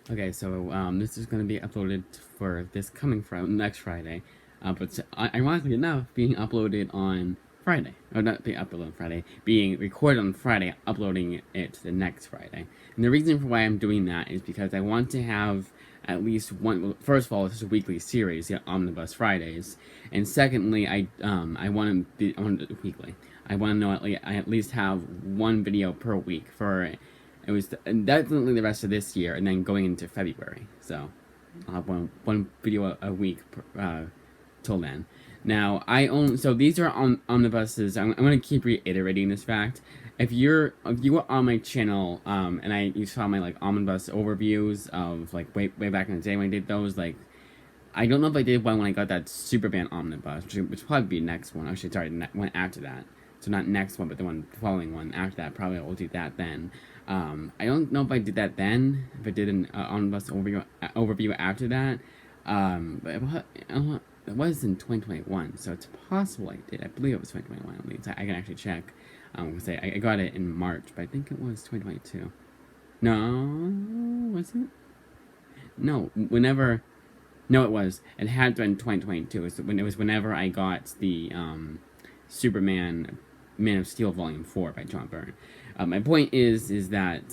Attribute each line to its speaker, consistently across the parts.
Speaker 1: Okay, so this is going to be uploaded for this coming next Friday, but ironically enough, being uploaded on Friday, or not being uploaded on Friday, being recorded on Friday, uploading it the next Friday. And the reason for why I'm doing that is because I want to have at least one. Well, first of all, this is a weekly series, the Omnibus Fridays, and secondly, I want to be on weekly. I want to know I at least have one video per week for it was definitely the rest of this year, and then going into February. So I'll have one video a week till then. Now I own so these are on omnibuses. I'm going to keep reiterating this fact. If you were on my channel and you saw my like omnibus overviews of like way back in the day when I did those, like I don't know if I did one when I got that Superman omnibus, which probably be next one. Actually, sorry, one after that. So not next one, but the one following one after that. Probably I'll do that then. I don't know if I did that then. If I did an omnibus overview after that. But it was in 2021, so it's possible I did. I believe it was 2021 at least. I can actually check. Because I got it in March, but I think it was 2022. No, was it? No, whenever. No, it was. It had been 2022. It was whenever I got the Superman Man of Steel Volume 4 by John Byrne. My point is that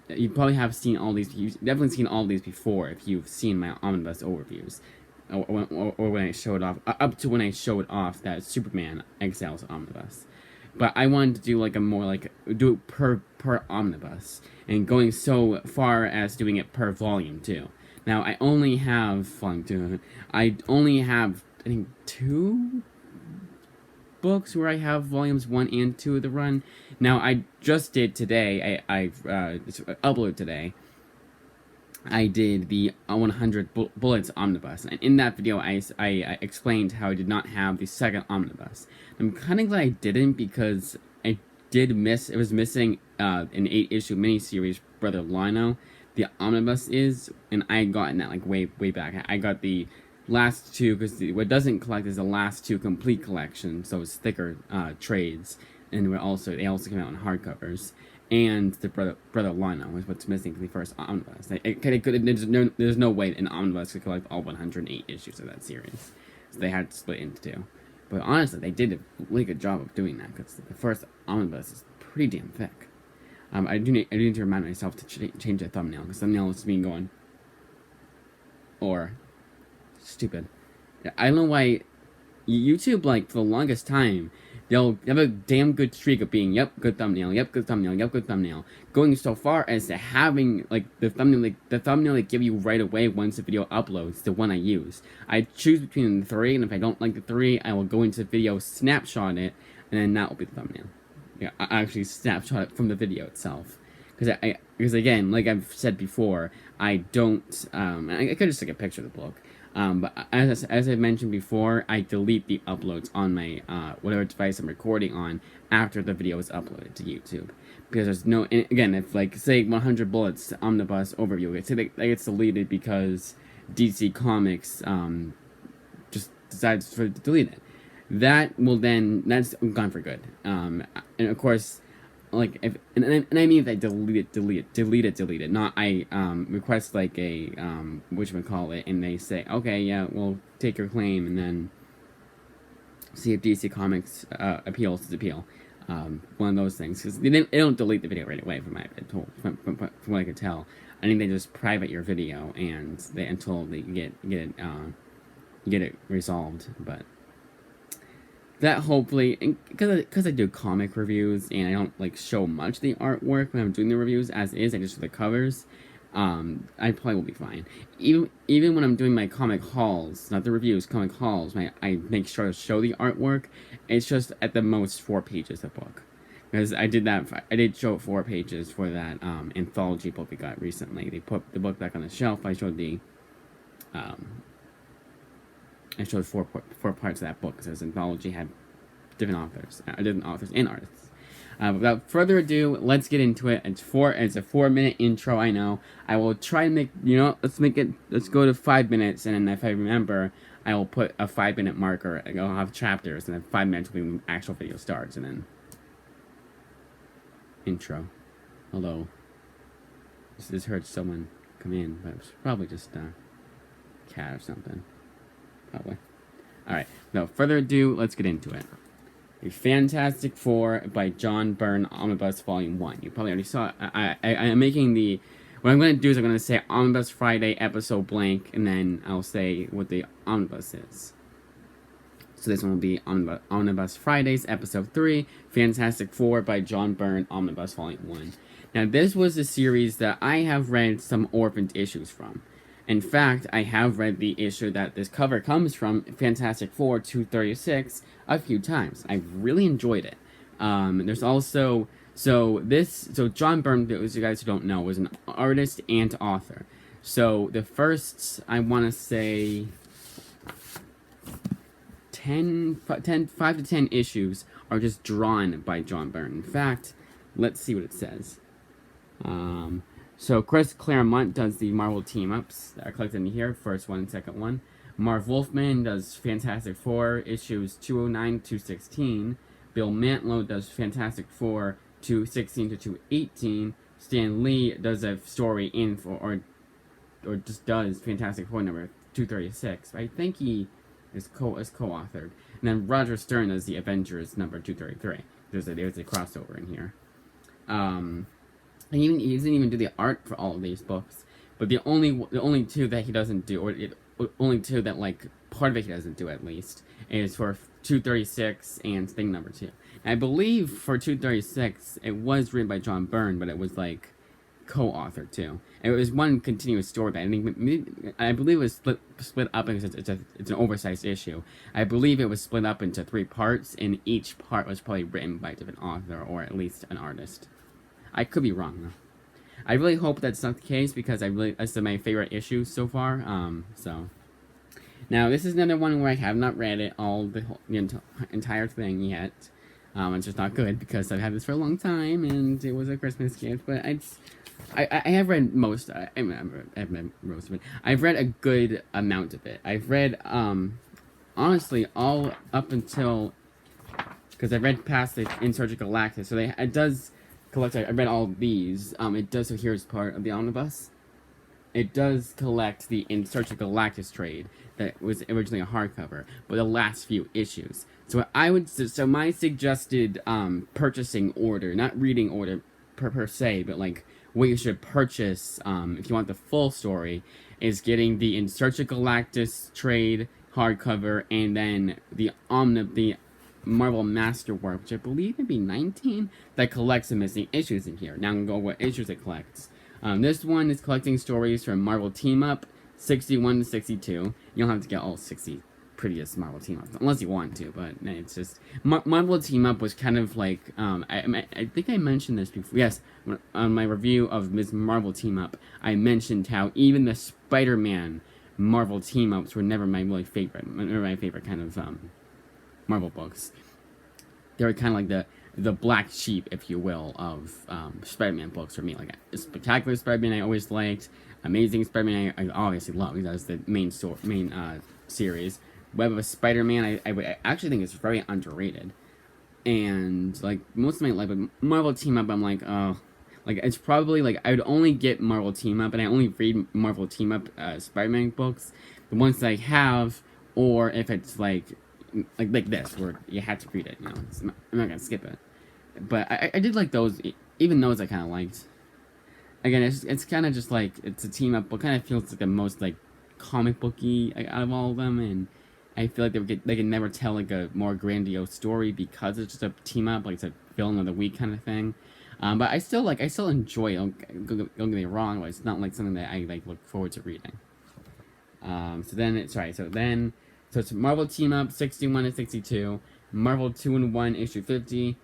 Speaker 1: you probably have seen all these. You've definitely seen all these before if you've seen my omnibus overviews, or when I showed off up to when I showed off that Superman Exiles omnibus. But I wanted to do like a more like do it per omnibus, and going so far as doing it per volume too. Now I only have volume 2. I only have I think 2 books where I have volumes 1 and 2 of the run. Now I just did today. I've uploaded today. I did the 100 Bullets Omnibus, and in that video I explained how I did not have the second Omnibus. I'm kind of glad I didn't because I did miss, it was missing an 8-issue miniseries, Brother Lino. The Omnibus is, and I had gotten that like way back. I got the last 2, because what doesn't collect is the last 2 complete collections, so it's thicker trades, and they also came out in hardcovers. And the brother Lino is what's missing from the first omnibus. There's no way an omnibus could collect all 108 issues of that series, so they had to split into 2. But honestly, they did a really good job of doing that because the first omnibus is pretty damn thick. I do need to remind myself to change the thumbnail because thumbnail is me going or stupid. I don't know why YouTube, like, for the longest time, they'll have a damn good streak of being, yep, good thumbnail, yep, good thumbnail, yep, good thumbnail. Going so far as to having, like, the thumbnail they give you right away once the video uploads, the one I use. I choose between the 3, and if I don't like the 3, I will go into the video, snapshot it, and then that will be the thumbnail. Yeah, I actually snapshot it from the video itself. Because again, like I've said before, I don't, I could just take a picture of the book. But as I mentioned before, I delete the uploads on my whatever device I'm recording on after the video is uploaded to YouTube, because there's no. And again, if like say 100 Bullets Omnibus overview, that gets deleted because DC Comics just decides to delete it. That will then that's gone for good. And of course, like if and I mean if I delete it, not I request like a whatchamacallit, and they say, okay, yeah, we'll take your claim, and then see if DC Comics appeals his appeal. One of those things, because they don't delete the video right away from what I could tell. I think they just private your video and until they get it resolved. But that hopefully, because I do comic reviews and I don't like show much of the artwork when I'm doing the reviews as is, I just do the covers. I probably will be fine. Even when I'm doing my comic hauls, not the reviews, comic hauls, I make sure to show the artwork. It's just at the most 4 pages a book, because I did show 4 pages for that anthology book we got recently. They put the book back on the shelf. I showed I showed four parts of that book, because this anthology had different authors and artists. Without further ado, let's get into it. It's a 4-minute intro. I know. I will try to make let's go to 5 minutes, and then if I remember, I will put a 5-minute marker. I'll have chapters, and then 5 minutes when the actual video starts, and then intro. Hello. This hurts someone come in, but it was probably just a cat or something. Probably. Alright, without further ado, let's get into it. The Fantastic Four by John Byrne, Omnibus Volume 1. You probably already saw it. I'm making the... What I'm going to do is I'm going to say Omnibus Friday episode blank, and then I'll say what the Omnibus is. So this one will be Omnibus Fridays, episode 3, Fantastic Four by John Byrne, Omnibus Volume 1. Now, this was a series that I have read some orphaned issues from. In fact, I have read the issue that this cover comes from, Fantastic Four 236, a few times. I've really enjoyed it. There's also... So John Byrne, those you guys who don't know, was an artist and author. So the first, I want to say... 5 to 10 issues are just drawn by John Byrne. In fact, let's see what it says. So Chris Claremont does the Marvel team-ups that are collected in here, first one and second one. Marv Wolfman does Fantastic Four, issues 209 to 216. Bill Mantlo does Fantastic Four 216 to 218. Stan Lee does a story in for, or just does Fantastic Four number 236. I think he is co-authored. And then Roger Stern does the Avengers number 233. There's a crossover in here. And he doesn't even do the art for all of these books. But the only two that he doesn't do, only two that, like, part of it he doesn't do at least, is for 236 and Thing number 2. And I believe for 236, it was written by John Byrne, but it was, like, co-authored too. And it was one continuous story, but I believe it was split up because it's an oversized issue. I believe it was split up into 3 parts, and each part was probably written by a different author, or at least an artist. I could be wrong, though. I really hope that's not the case, because that's my favorite issue so far. So now this is another one where I have not read it the entire thing yet. It's just not good because I've had this for a long time and it was a Christmas gift. But I have read most. I've read most of it. I've read a good amount of it. I've read honestly all up until, because I read past the In Search of Galactus. So it does collect. I read all these. It does. So here's part of the omnibus. It does collect the In Search of Galactus trade that was originally a hardcover, but the last few issues. So my suggested purchasing order, not reading order per se, but like what you should purchase if you want the full story, is getting the In Search of Galactus trade hardcover, and then the Marvel Masterwork, which I believe would be 19, that collects the missing issues in here. Now I'm going to go what issues it collects. This one is collecting stories from Marvel Team Up 61 to 62. You don't have to get all 60 prettiest Marvel Team Ups, unless you want to, but it's just... Marvel Team Up was kind of like... I think I mentioned this before. Yes, on my review of Ms. Marvel Team Up, I mentioned how even the Spider-Man Marvel Team Ups were never my favorite kind of Marvel books. They were kind of like the black sheep, if you will, of Spider-Man books for me. Like, Spectacular Spider-Man I always liked. Amazing Spider-Man I obviously love, because that was the main series. Web of Spider-Man I actually think is very underrated. And, like, most of my life, Marvel Team Up, I'm like, oh... Like, it's probably, like, I would only get Marvel Team Up, and I only read Marvel Team Up Spider-Man books, the ones that I have, or if it's, like this, where you had to read it, I'm not gonna skip it. But I did like those, even those I kind of liked. Again, it's kind of just like, it's a team up, but kind of feels like the most, like, comic booky out of all of them, and I feel like they can never tell, like, a more grandiose story because it's just a team up, like it's a villain of the week kind of thing. But I still enjoy it, don't get me wrong, but it's not like something that I, like, look forward to reading. So it's Marvel Team Up 61 to 62, Marvel 2-in-1 issue 50,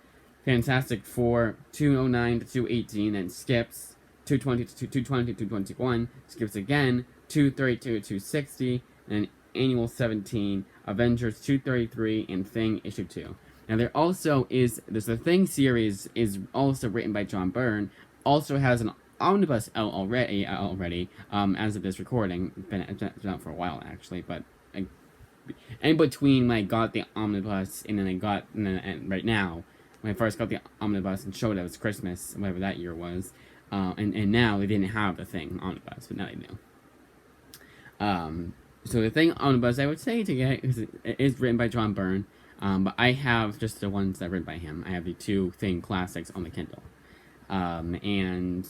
Speaker 1: Fantastic Four 209 to 218, and skips 220 to 220 to 221, skips again 232 to 260, and Annual 17, Avengers 233, and Thing issue 2. Now there's the Thing series is also written by John Byrne, also has an omnibus out already, as of this recording. It's been out for a while actually, but in between when I got the omnibus and right now, when I first got the omnibus and showed it was Christmas, whatever that year was, and now they didn't have the thing Omnibus, but now they do. So the thing Omnibus I would say to get, because it is written by John Byrne, but I have just the ones that are written by him. I have the two Thing classics on the Kindle, and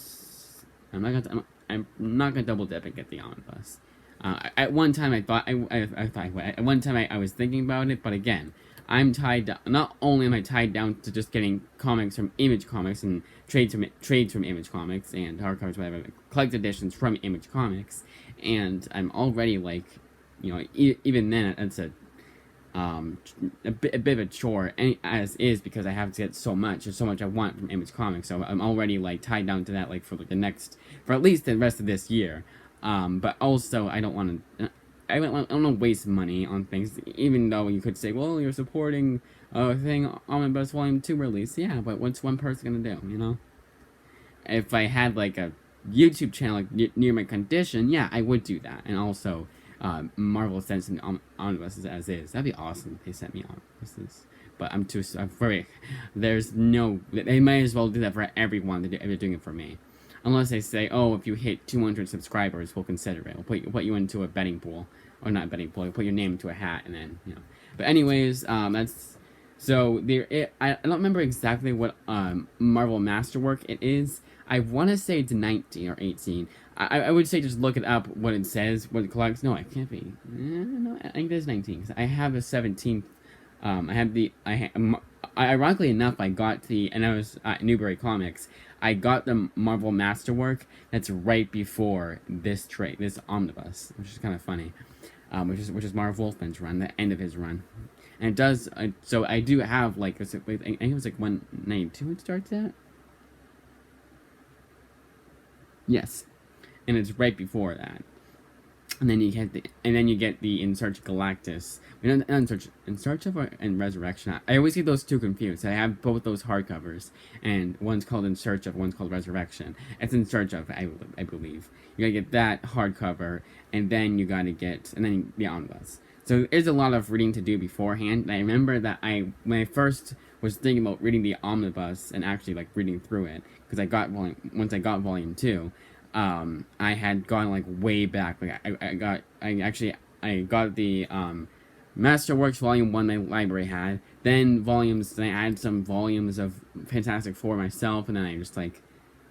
Speaker 1: I'm not gonna double dip and get the Omnibus. At one time I thought at one time I was thinking about it, but again, I'm tied down. Not only am I tied down to just getting comics from Image Comics and trades from Image Comics and hardcovers, whatever, collect editions from Image Comics, and I'm already like, even then it's a bit of a chore as is, because I have to get so much. There's so much I want from Image Comics, so I'm already like tied down to that, like for at least the rest of this year. But also I don't want to. I don't want to waste money on things, even though you could say, well, you're supporting a thing Omnibus Volume 2 release. Yeah, but what's one person gonna do, If I had like a YouTube channel like near my condition, yeah, I would do that. And also, Marvel sends me Omnibuses as is. That'd be awesome if they sent me Omnibuses. But I'm there's no, they might as well do that for everyone if they're doing it for me. Unless they say, oh, if you hit 200 subscribers, we'll consider it. We'll put you into a betting pool. Or not a betting pool, we'll put your name into a hat, and then, But anyways, that's... So, I don't remember exactly what Marvel Masterwork it is. I want to say it's 19 or 18. I would say just look it up, what it says, what it collects. No, it can't be. No, I think it is 19. Cause I have a 17th. Ironically enough, I got and I was at Newbury Comics. I got the Marvel Masterwork that's right before this Omnibus, which is kind of funny. Which is Marv Wolfman's run, the end of his run. And it does, so I do have, like, I think it was like 192 it starts at? Yes. And it's right before that. And then you get the In Search of Galactus. In Search of and Resurrection. I always get those two confused. I have both those hardcovers, and one's called In Search of, one's called Resurrection. It's In Search of, I believe. You gotta get that hardcover, and then you gotta get, and then the Omnibus. So there's a lot of reading to do beforehand. And I remember that when I first was thinking about reading the Omnibus and actually like reading through it, because once I got volume 2. I had gone like way back. Like I got the Masterworks Volume 1 my library had. Then I had some volumes of Fantastic Four myself, and then I just like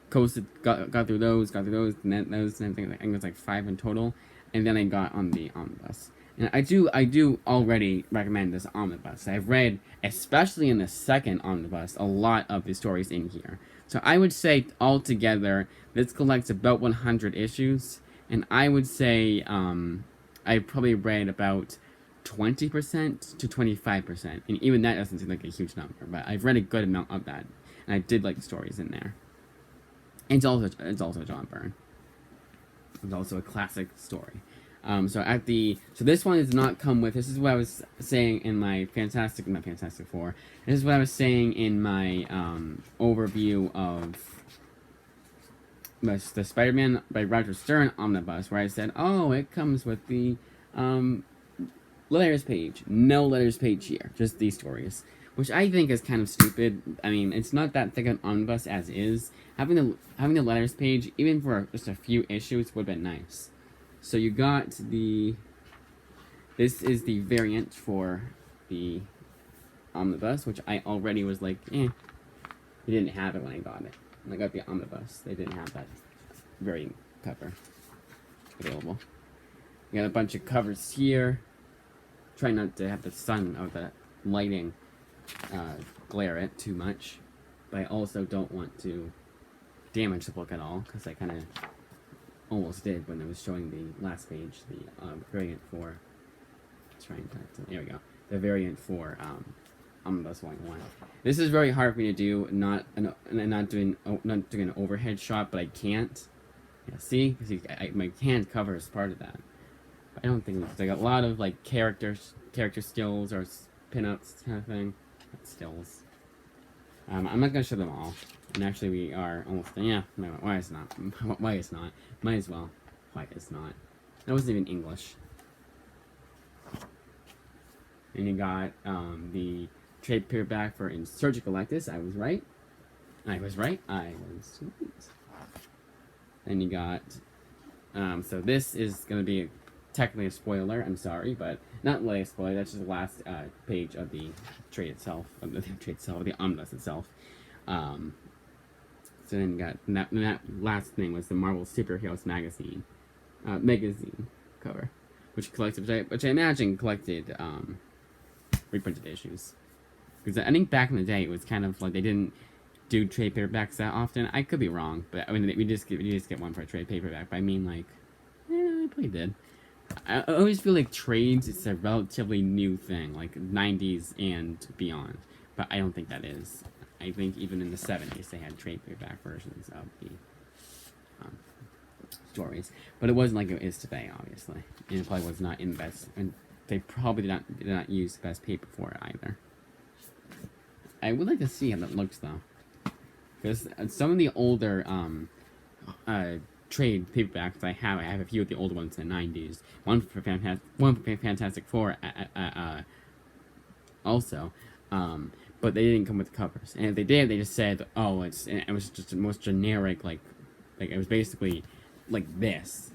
Speaker 1: got through those, and then those, and I think it was like 5 in total. And then I got on the Omnibus. And I do already recommend this Omnibus. I've read, especially in the second Omnibus, a lot of the stories in here. So I would say altogether, this collects about 100 issues, and I would say I probably read about 20% to 25%, and even that doesn't seem like a huge number, but I've read a good amount of that, and I did like the stories in there. It's also John Byrne. It's also a classic story. So this one does not come with. This is what I was saying in my Fantastic Four. This is what I was saying in my overview of the Spider-Man by Roger Stern Omnibus, where I said, oh, it comes with the letters page. No letters page here, just these stories, which I think is kind of stupid. I mean, it's not that thick an omnibus as is. Having the letters page, even for just a few issues, would have been nice. So you got this is the variant for the Omnibus, which I already was like, They didn't have it when I got it. When I got the Omnibus, they didn't have that variant cover available. You got a bunch of covers here. Try not to have the sun or the lighting glare it too much. But I also don't want to damage the book at all, because I kind of almost did when I was showing the last page, the variant for... There we go. The variant for Omnibus Volume 1. This is very hard for me to do, not doing an overhead shot, but I can't. Yeah, see? Because my hand cover is part of that. But I don't think it's like a lot of like character skills or pinups kind of thing. Not stills. I'm not gonna show them all. And actually, we are almost done. Yeah, no, why is not? Why is not? Might as well. Why is not? That wasn't even English. And you got the trade paperback for In Search of Galactus. I was right. I was right. Then you got, so this is going to be technically a spoiler, I'm sorry, but not really a spoiler, that's just the last page of the trade itself, of the omnibus itself. So then you got, that last thing was the Marvel Superheroes magazine cover, which I imagine collected reprinted issues. Because I think back in the day it was kind of like they didn't do trade paperbacks that often. I could be wrong, but I mean we just get one for a trade paperback. But I mean like, they probably did. I always feel like trades is a relatively new thing, like 90s and beyond. But I don't think that is. I think even in the 70s they had trade paperback versions of the stories. But it wasn't like it is today, obviously. And it probably was not in the best, and they probably did not use the best paper for it either. I would like to see how that looks though. Because some of the older trade paperbacks I have a few of the older ones in the 90s. One for Fantastic Four also. But they didn't come with covers. And if they did, they just said, oh, it was just the most generic, like it was basically like this.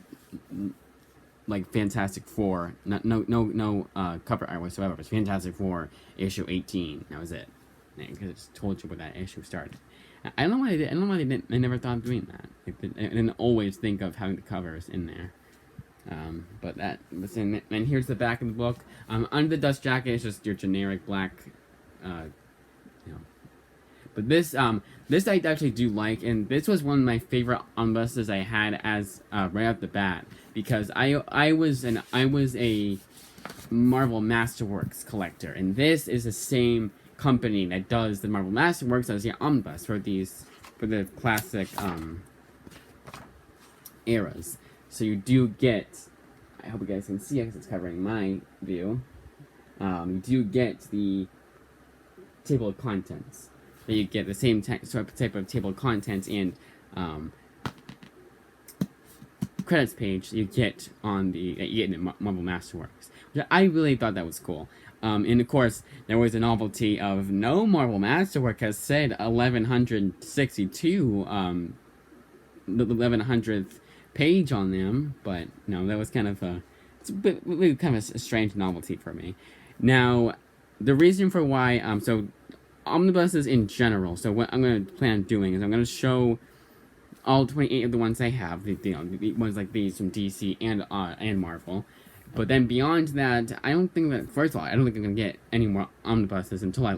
Speaker 1: Like Fantastic Four, no cover art whatsoever. It was Fantastic Four issue 18. That was it. Because it just told you where that issue started. I don't know why they never thought of doing that. Like, I didn't always think of having the covers in there. And here's the back of the book. Under the dust jacket is just your generic black, But this I actually do like, and this was one of my favorite omnibuses I had as right off the bat, because I was a Marvel Masterworks collector, and this is the same company that does the Marvel Masterworks as the omnibus for the classic eras. So you do get, I hope you guys can see it because it's covering my view. You do get the table of contents. So you get the same type of table of contents and credits page you get in the Marvel Masterworks. Which I really thought that was cool. And of course, there was a novelty of no Marvel Masterwork has said 1162, the 1100th page on them, but no, that was kind of a strange novelty for me. Now, the reason for why, so omnibuses in general, so what I'm going to plan on doing is I'm going to show all 28 of the ones I have, the ones like these from DC and Marvel. But then beyond that, I don't think I'm going to get any more omnibuses until at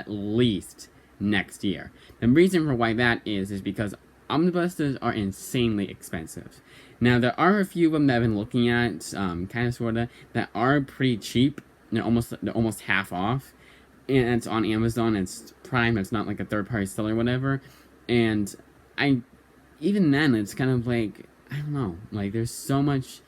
Speaker 1: least next year. The reason for why that is because omnibuses are insanely expensive. Now, there are a few of them that I've been looking at, kind of sorta, that are pretty cheap. They're almost half off. And it's on Amazon, it's Prime, it's not like a third-party seller or whatever. And even then, it's kind of like, I don't know, like, there's so much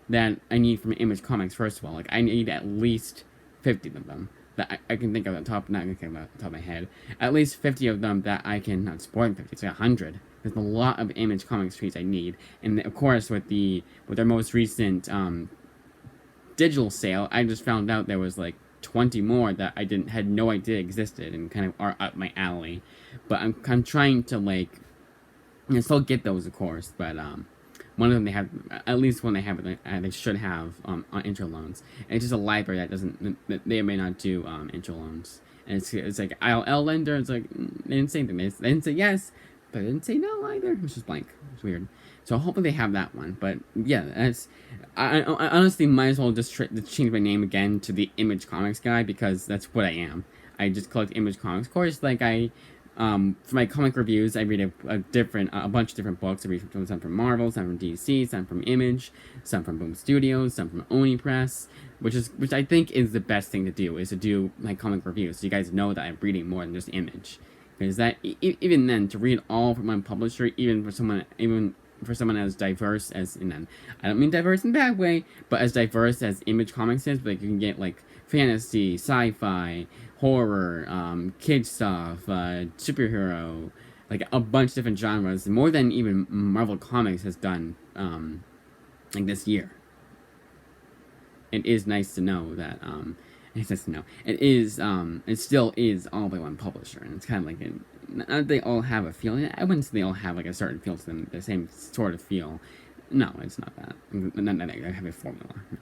Speaker 1: that I need from Image Comics, first of all. Like, I need at least 50 of them that I can think of at the top, not going to think about the top of my head. At least 50 of them that I can, not spoil 50, it's like 100. There's a lot of Image Comics treats I need. And of course, with their most recent digital sale, I just found out there was like 20 more that I had no idea existed and kind of are up my alley. But I'm trying to like, still get those, of course, but one of them they have, at least one they have, they should have on intro loans. And it's just a library that they may not do intro loans. And it's like ILL lender. It's like they didn't say anything. They didn't say yes, but they didn't say no either. It's just blank. It's weird. So hopefully they have that one. But yeah, I honestly might as well just change my name again to the Image Comics guy, because that's what I am. I just collect Image Comics. Of course, like for my comic reviews, I read a bunch of different books. I read some from Marvel, some from DC, some from Image, some from Boom Studios, some from Oni Press, which I think is the best thing to do, is to do my comic reviews, so you guys know that I'm reading more than just Image. Because that, even then, to read all from one publisher, even for someone as diverse as, and I don't mean diverse in a bad way, but as diverse as Image Comics is, like you can get like fantasy, sci-fi, horror, kid stuff, superhero, like a bunch of different genres, more than even Marvel Comics has done, like this year. It is nice to know that, It says no. It is, it still is all by one publisher, and it's kind of like not they all have a feel. I wouldn't say they all have like a certain feel to them, the same sort of feel. No, it's not that. Not that I have a formula. No.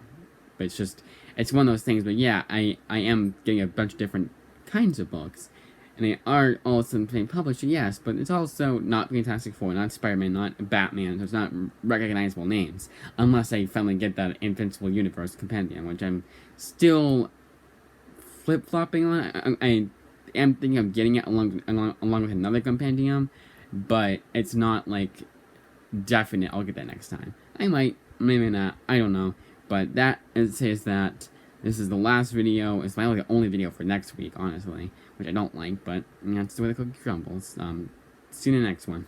Speaker 1: But it's just, it's one of those things. But yeah, I am getting a bunch of different kinds of books, and they are all the same publisher, yes, but it's also not Fantastic Four, not Spider-Man, not Batman, so it's not recognizable names, unless I finally get that Invincible Universe compendium, which I'm still flip-flopping on. I am thinking of getting it along with another compendium, but it's not, like, definite I'll get that next time. I might, maybe not, I don't know, but that says that this is the last video. It's my only video for next week, honestly, which I don't like, but that's the way the cookie crumbles. See you in the next one.